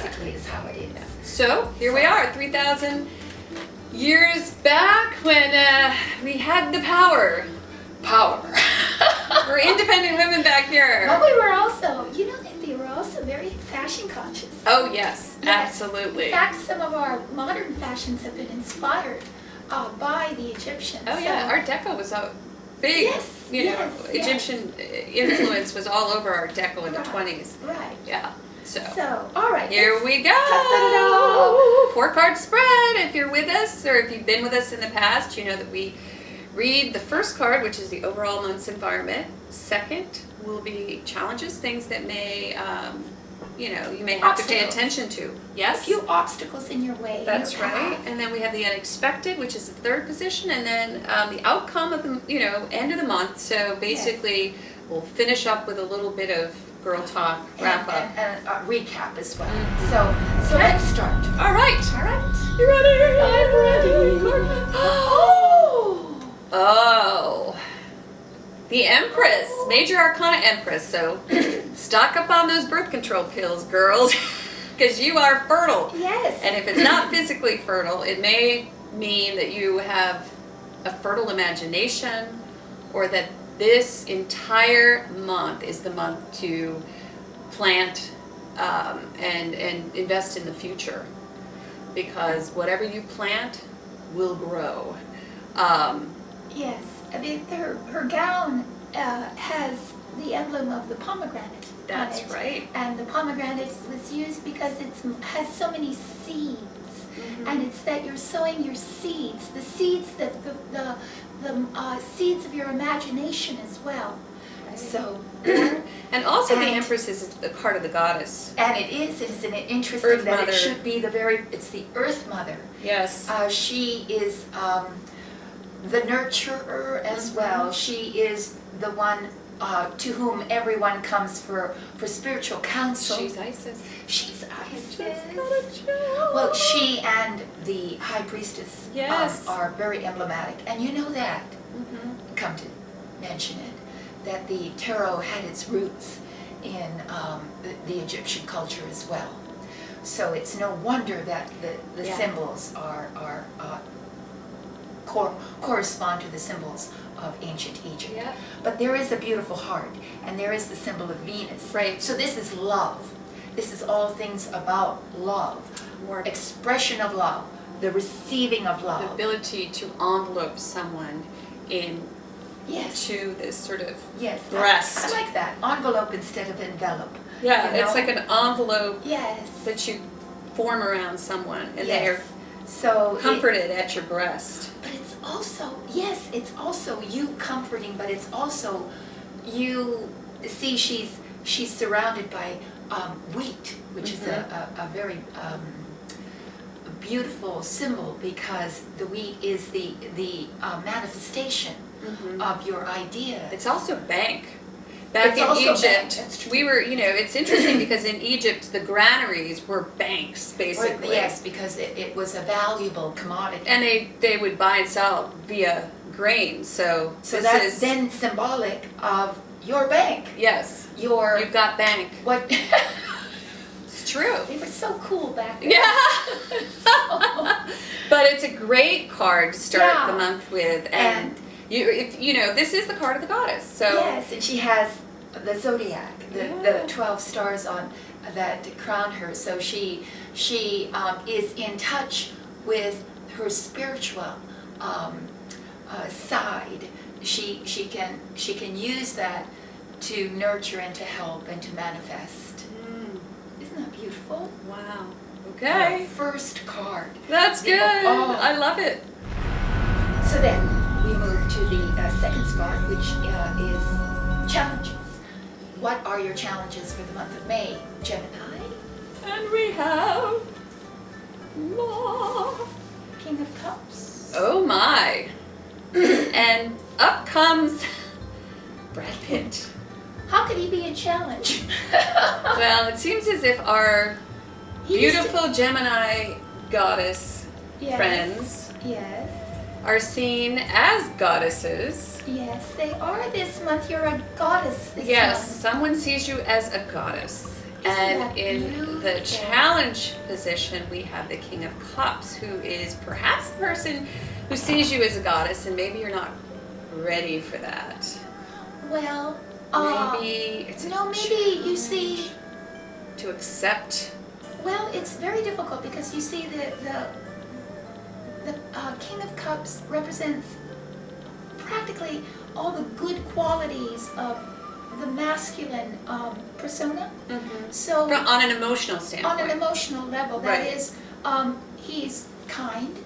basically is how it is. Yeah. So here we are, 3,000 years back when we had the power. We're independent women back here. But we were also, you know that they were also very fashion conscious. Oh yes, absolutely. In fact, some of our modern fashions have been inspired by the Egyptians. Oh yeah, Art Deco was a big, Egyptian influence was all over Art Deco in the 20s. Right. Yeah. So, all right. Here we go. 4-card spread. If you're with us, or if you've been with us in the past, you know that we read the first card, which is the overall month's environment. Second will be challenges, things that may, you may have to pay attention to. Yes? A few obstacles in your way. That's right. And then we have the unexpected, which is the third position, and then the outcome of the, end of the month. So basically, we'll finish up with a little bit of girl talk, wrap up. And a recap as well. So let's start. All right. All right. You ready? I'm ready. Oh, the Empress, Major Arcana Empress. So stock up on those birth control pills, girls, because you are fertile. Yes. And if it's not physically fertile, it may mean that you have a fertile imagination, or that this entire month is the month to plant and invest in the future, because whatever you plant will grow. Yes, I mean her gown has the emblem of the pomegranate. That's on it. right. And the pomegranate was used because it has so many seeds, and it's that you're sowing your seeds, the seeds that the seeds of your imagination as well. Right. So, and also the Empress is the card of the goddess. And it is interesting Earth that Mother. It should be it's the Earth Mother. Yes. She is the nurturer as well. She is the one to whom everyone comes for spiritual counsel. She's Isis. She's Isis. Well, she and the High Priestess are very emblematic. And you know that, come to mention it, that the tarot had its roots in the Egyptian culture as well. So it's no wonder that the symbols correspond to the symbols of ancient Egypt. Yeah. But there is a beautiful heart, and there is the symbol of Venus. Right. So this is love. This is all things about love, expression of love, the receiving of love. The ability to envelope someone to this sort of breast. I like that. Envelope instead of envelope. Yeah, it's like an envelope Yes. that you form around someone, and they're so comforted at your breast. But it's also, it's also you comforting, but it's also you see she's surrounded by wheat, which is a very beautiful symbol, because the wheat is the manifestation of your idea. It's also bank. Back in Egypt, we were, it's interesting because in Egypt, the granaries were banks, basically. Yes, because it was a valuable commodity. And they would buy and sell via grain, so that's then symbolic of your bank. Yes. You've got bank. What? It's true. They were so cool back then. Yeah. But it's a great card to start the month with, and this is the card of the goddess. So yes, and she has the zodiac, the 12 stars on that crown her. So she is in touch with her spiritual side. She can use that to nurture and to help and to manifest. Isn't that beautiful? Wow. Okay. The first card. That's good. I love it. So then we move to the second spot, which is challenges. What are your challenges for the month of May, Gemini? And we have King of Cups. Oh my. And up comes Brad Pitt. How could he be a challenge? Well, it seems as if our beautiful Gemini goddess friends are seen as goddesses. Yes, they are this month. You're a goddess this month. Yes, someone sees you as a goddess. And in the challenge position, we have the King of Cups, who is perhaps the person who sees you as a goddess, and maybe you're not ready for that. Well, maybe it's maybe you see to accept. Well, it's very difficult because you see the King of Cups represents practically all the good qualities of the masculine persona. Mm-hmm. So on an emotional standpoint. On an emotional level, that is, he's kind,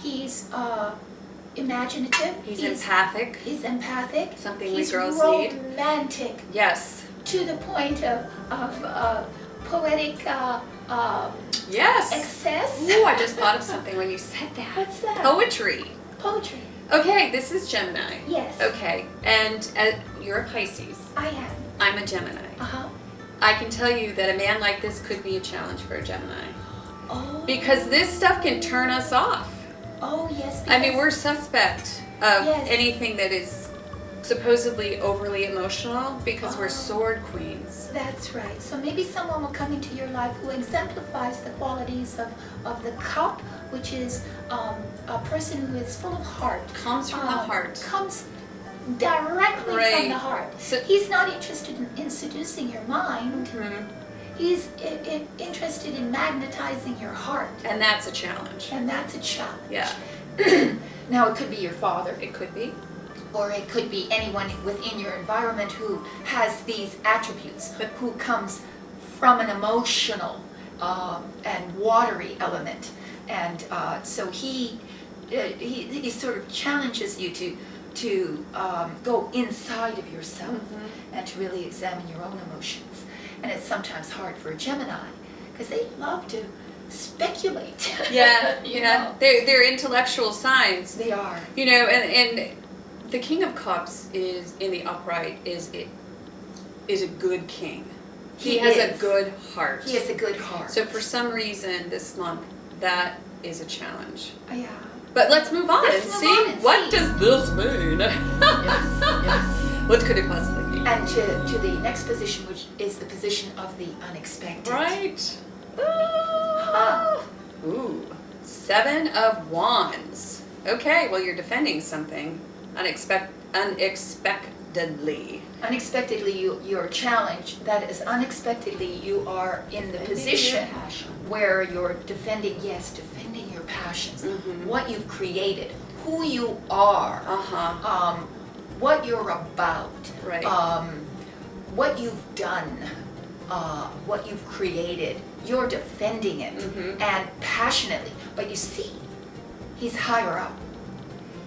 he's imaginative, he's empathic. He's empathic. Something we girls need. He's romantic. Yes. To the point of poetic yes. excess. Ooh, I just thought of something when you said that. What's that? Poetry. Poetry. Okay, this is Gemini. Yes. Okay, and you're a Pisces. I am. I'm a Gemini. Uh-huh. I can tell you that a man like this could be a challenge for a Gemini. Oh. Because this stuff can turn us off. Oh, yes. I mean, we're suspect of Yes. anything that is supposedly overly emotional because we're sword queens. That's right. So maybe someone will come into your life who exemplifies the qualities of the cup, which is a person who is full of heart. Comes from the heart. Comes directly from the heart. So, he's not interested in seducing your mind. Mm-hmm. He's interested in magnetizing your heart. And that's a challenge. And that's a challenge. Yeah. Now, it could be your father. It could be. Or it could be anyone within your environment who has these attributes, but who comes from an emotional and watery element. And so he sort of challenges you to go inside of yourself and to really examine your own emotions. And it's sometimes hard for a Gemini because they love to speculate. Yeah, you know? They're intellectual signs. They are. You know, and the King of Cups is in the upright is a good king. He has a good heart. He has a good heart. So for some reason this month that is a challenge. Yeah. But let's move on and see what does this mean. Yes. What could it possibly mean? And to the next position, which is the position of the unexpected. Right. Ooh. 7 of Wands. Okay, well you're defending something unexpectedly. Unexpectedly, you're challenged. That is, unexpectedly, you are in the position where you're defending your passions, what you've created, who you are, what you're about, right. What you've done, what you've created. You're defending it and passionately. But you see, he's higher up.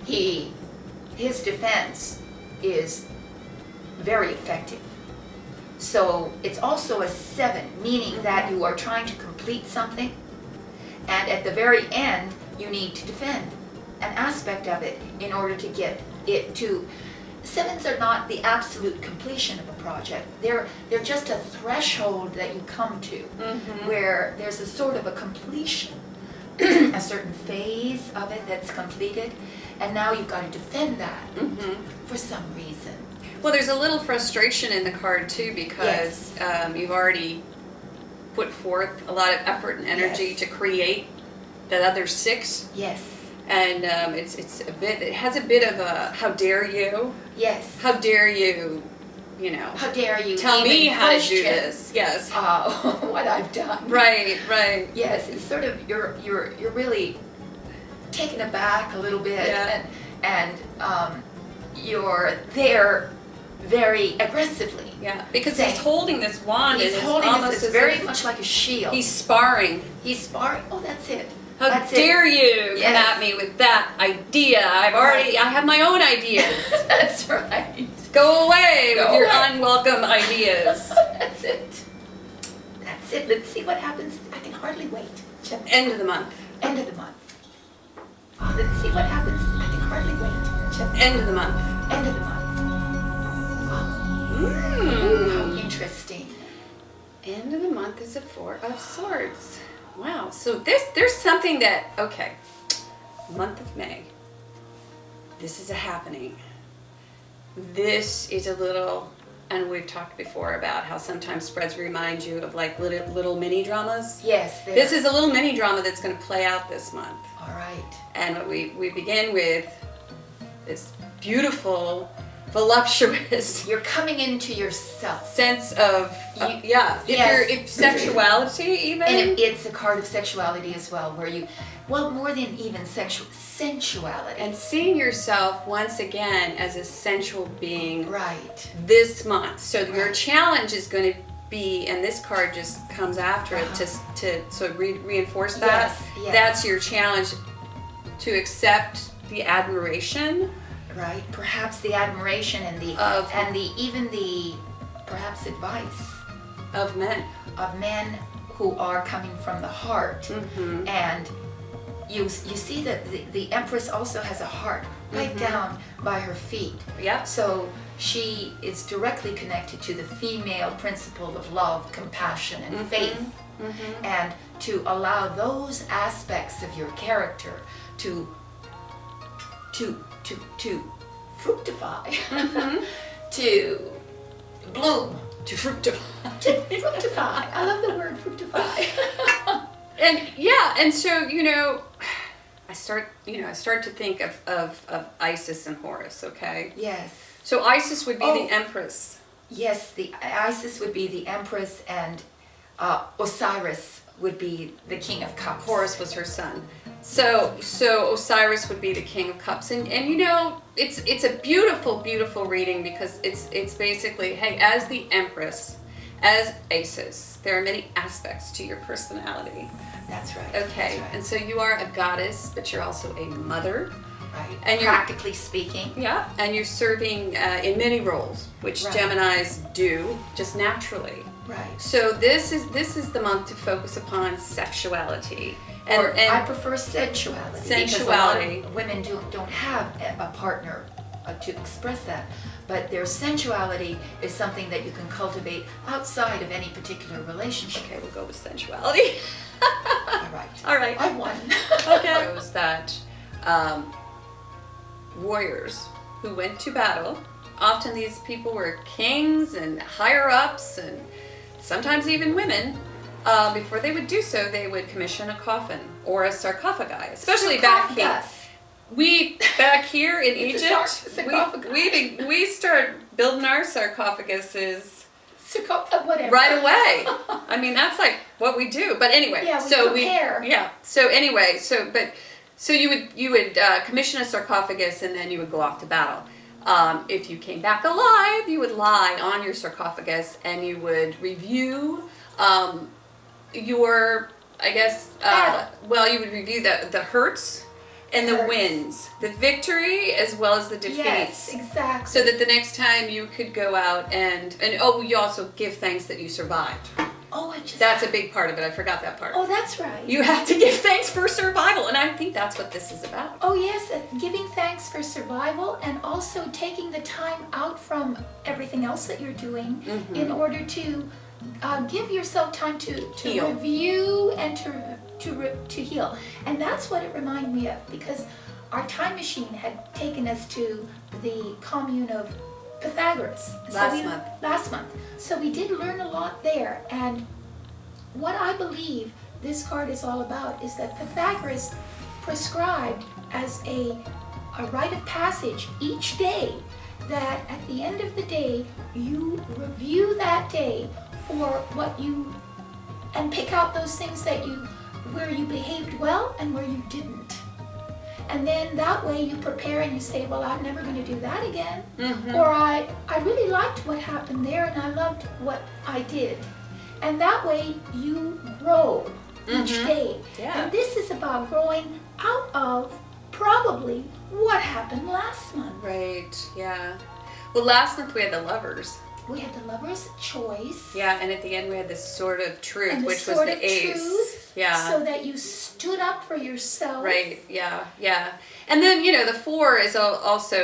His defense is very effective. So it's also a 7, meaning that you are trying to complete something, and at the very end, you need to defend an aspect of it in order to get it to. 7s are not the absolute completion of a project. They're just a threshold that you come to, where there's a sort of a completion, a certain phase of it that's completed, and now you've got to defend that for some reason. Well, there's a little frustration in the card too because you've already put forth a lot of effort and energy to create that other 6. Yes. And it's a bit. It has a bit of a how dare you? Yes. How dare you? You know. How dare you tell me how to do this? Yes. What I've done. Right. Right. Yes. It's sort of you're really taken aback a little bit, and you're there very aggressively. Yeah. Because he's holding this wand. He's holding this very much like a shield. He's sparring. He's sparring. Oh, that's it. How dare you come at me with that idea? I have my own ideas. That's right. Go away with your unwelcome ideas. That's it. That's it. Let's see what happens. I can hardly wait. End of the month. End of the month. Let's see what happens. I can hardly wait. End of the month. End of the month. How interesting. End of the month is a 4 of Swords. Wow. So there's something that, okay, month of May. This is a happening. This is a little and we've talked before about how sometimes spreads remind you of like little mini dramas. Yes. This is a little mini drama that's going to play out this month. All right. And we begin with this beautiful, voluptuous. You're coming into yourself. Sense of if sexuality even. And it's a card of sexuality as well, where you, well, more than even sensuality. And seeing yourself once again as a sensual being. Right. This month. So your challenge is going to be, and this card just comes after it to sort of reinforce that. Yes. That's your challenge, to accept the admiration. Right. Perhaps the admiration and the perhaps advice of men who are coming from the heart. Mm-hmm. And you see that the empress also has a heart right Mm-hmm. down by her feet. Yep. So she is directly connected to the female principle of love, compassion, and faith. Mm-hmm. And to allow those aspects of your character to fructify, Mm-hmm. to bloom, To fructify. to fructify. I love the word fructify. And so I start to think of Isis and Horus. Okay. Yes. So Isis would be the empress. Yes, the Isis would be the empress, and Osiris would be the king of cups. Horus was her son. So Osiris would be the king of cups, and it's a beautiful, beautiful reading, because it's basically, hey, as the empress, as Isis, there are many aspects to your personality. That's right. Okay, That's right. and so you are a goddess, but you're also a mother. Right. And practically speaking. Yeah, and you're serving in many roles, which Right. Geminis do just naturally. Right. So this is the month to focus upon sexuality. Or And I prefer sensuality. Sensuality. Because a lot of women don't have a partner to express that. But their sensuality is something that you can cultivate outside of any particular relationship. okay, we'll go with sensuality. All right. All right. I won. Okay. It was that warriors who went to battle, often these people were kings and higher ups, and sometimes even women. Before they would do so, they would commission a coffin or a sarcophagi, especially back here. Back here in Egypt, we start building our sarcophaguses whatever. right away. I mean, that's like what we do. But anyway, Yeah, we prepare. So you would commission a sarcophagus, and then you would go off to battle. If you came back alive, you would lie on your sarcophagus, and you would review your, I guess, you would review the hurts and the wins, the victory as well as the defeats. Yes, exactly. So that the next time you could go out and you also give thanks that you survived. That's a big part of it. I forgot that part. Oh, that's right. You have to give thanks for survival, and I think that's what this is about. Oh, yes, giving thanks for survival, and also taking the time out from everything else that you're doing in order to give yourself time to Heal. review and to heal. And that's what it reminded me of, because our time machine had taken us to the commune of Pythagoras. Last month. So we did learn a lot there. And what I believe this card is all about is that Pythagoras prescribed as a rite of passage each day, that at the end of the day, you review that day for what you, and pick out those things where you behaved well and where you didn't. And then that way you prepare and you say, well, I'm never going to do that again. Or I really liked what happened there, and I loved what I did. And that way you grow each day. Yeah. And this is about growing out of probably what happened last month. Right, yeah. Well, last month we had the lovers. We had the lover's choice. Yeah, and at the end we had the sword of truth, And the which was sword the of ace. truth, Yeah. so that you stood up for yourself. Right, yeah. And then, the 4 is also,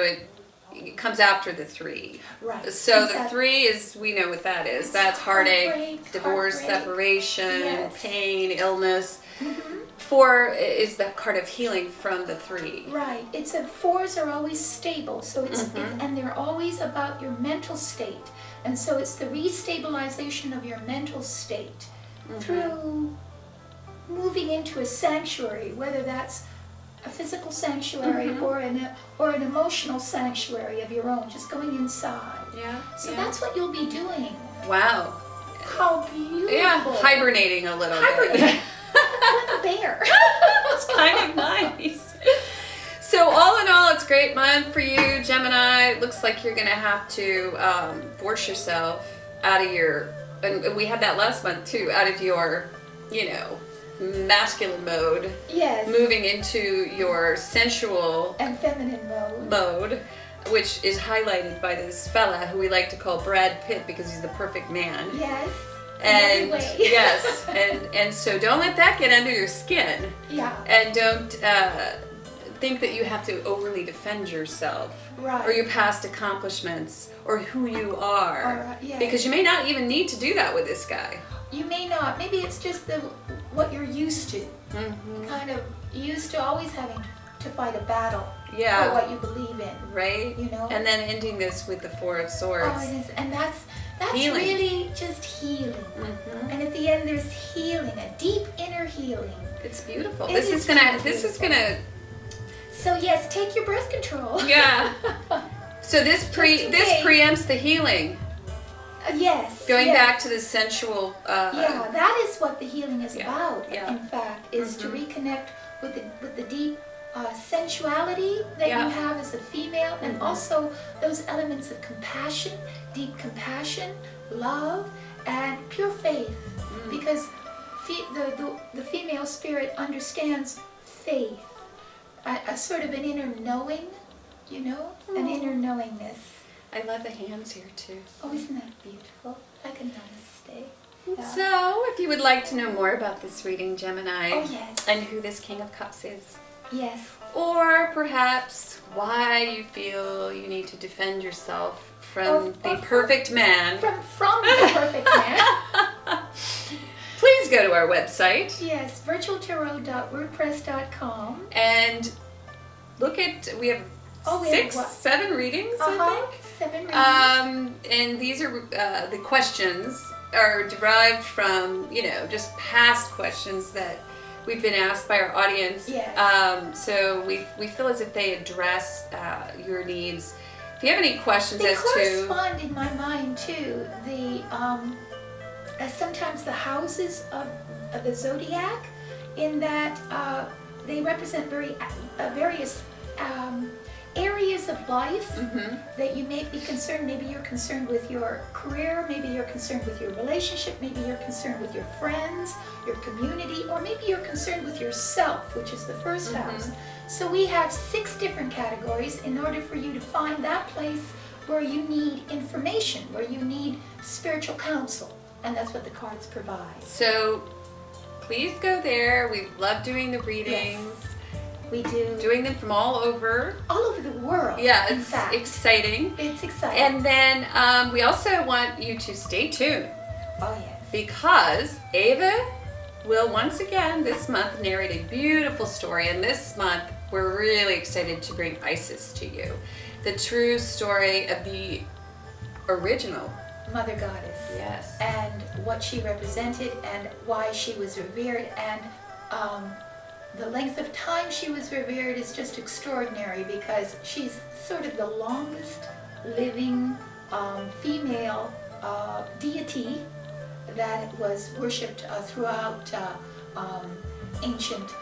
it comes after the 3. Right. So Exactly. the 3 is, we know what that is. That's heartache, Heartbreak, divorce, heartbreak. separation, Yes. pain, illness. Mhm. 4 is the card of healing from the 3. Right. It's 4s are always stable, so and they're always about your mental state. And so it's the restabilization of your mental state through moving into a sanctuary, whether that's a physical sanctuary or an emotional sanctuary of your own, just going inside. Yeah. So that's what you'll be doing. Wow. How beautiful. Yeah, hibernating a little bit. Like a bear. It's kind of nice. So all in all, it's a great month for you, Gemini. It looks like you're going to have to force yourself out of your, and we had that last month too, out of your, masculine mode. Yes. Moving into your sensual and feminine mode, which is highlighted by this fella who we like to call Brad Pitt because he's the perfect man. Yes. And yes, and so don't let that get under your skin. Yeah. And don't think that you have to overly defend yourself, right, or your past accomplishments, or who you are, yes, because you may not even need to do that with this guy. You may not. Maybe it's just what you're used to. Kind of used to always having to fight a battle for what you believe in. Right. And then ending this with the Four of Swords. Oh, it is, and that's healing. Really just healing. And at the end, there's healing, a deep inner healing. It's beautiful. This is gonna. So yes, take your birth control. Yeah. So this preempts the healing. Yes. Going back to the sensual. That is what the healing is about. Yeah. In fact, is to reconnect with the deep sensuality that you have as a female, and also those elements of compassion, deep compassion, love, and pure faith. Because the female spirit understands faith, a sort of an inner knowing, an inner knowingness. I love the hands here too. Oh, isn't that beautiful? Like a namaste. Yeah. So, if you would like to know more about this reading, Gemini, yes, and who this King of Cups is, yes, or perhaps why you feel you need to defend yourself from the perfect man, from the perfect man, please go to our website. Yes, virtualtarot.wordpress.com, and look at we have 7 readings, I think. 7 readings. And these are the questions are derived from just past questions that we've been asked by our audience. Yes. So we feel as if they address your needs. If you have any questions they as to correspond in my mind to the sometimes the houses of the zodiac, in that they represent various areas of life that you may be concerned. Maybe you're concerned with your career, maybe you're concerned with your relationship, maybe you're concerned with your friends, your community, or maybe you're concerned with yourself, which is the first house. So we have 6 different categories in order for you to find that place where you need information, where you need spiritual counsel, and that's what the cards provide. So please go there. We love doing the readings. Yes. We do. Doing them from all over the world. Yeah, it's exciting. It's exciting. And then we also want you to stay tuned. Oh, yes. Because Ava will once again this month narrate a beautiful story. And this month we're really excited to bring Isis to you. The true story of the original Mother Goddess. Yes. And what she represented and why she was revered, and the length of time she was revered is just extraordinary, because she's sort of the longest living female deity that was worshipped throughout ancient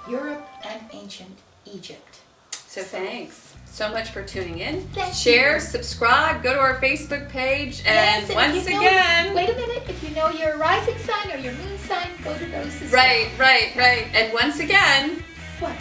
Europe and ancient Egypt. So thanks so much for tuning in. Share, subscribe, go to our Facebook page, and once again... Wait a minute, if you know your rising sign or your moon sign, go to those as well. Right. And once again... What?